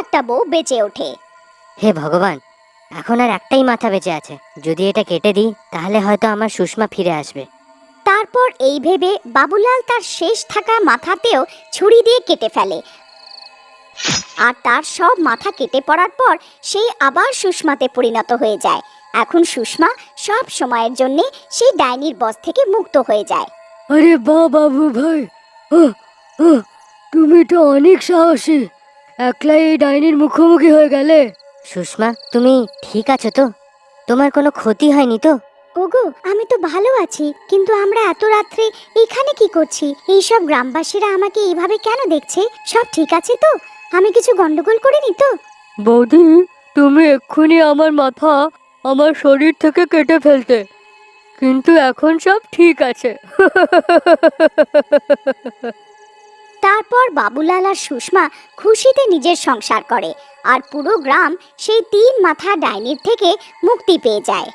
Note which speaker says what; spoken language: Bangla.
Speaker 1: একটা বউ বেঁচে ওঠে।
Speaker 2: হে ভগবান, এখন আর একটাই মাথা বেঁচে আছে, যদি এটা কেটে দিই তাহলে হয়তো আমার সুষমা ফিরে আসবে।
Speaker 1: তারপর এই ভেবে বাবুলাল তার শেষ থাকা মাথাতেও ছুরি দিয়ে কেটে ফেলে, আর তার সব মাথা কেটে পড়ার পর সে আবার সুষমাতে পরিণত হয়ে যায়। এখন সুষমা সব সময়ের জন্য সেই ডাইনির বশ থেকে মুক্ত হয়ে যায়।
Speaker 3: আরে বাহ বাবু ভাই, আহ, আহ, তুমি তো অনেক সাহসী, একলাই এই ডাইনির মুখোমুখি হয়ে গেলে।
Speaker 2: সুষমা, তুমি ঠিক আছো তো? তোমার কোনো ক্ষতি হয়নি তো?
Speaker 1: ওগো, আমি তো ভালো আছি, কিন্তু আমরা এত রাত্রে এখানে কি করছি? এইসব গ্রামবাসীরা আমাকে এইভাবে কেন দেখছে? সব ঠিক আছে তো? আমি কিছু গন্ডগোল করিনি তো?
Speaker 3: বৌদি, তুমি এক্ষুনি আমার মাথা আমার শরীর থেকে কেটে ফেলতে, কিন্তু এখন সব ঠিক আছে।
Speaker 1: তারপর বাবুলাল আর সুষমা খুশিতে নিজের সংসার করে, আর পুরো গ্রাম সেই 3 মাথা ডাইনির থেকে মুক্তি পেয়ে যায়।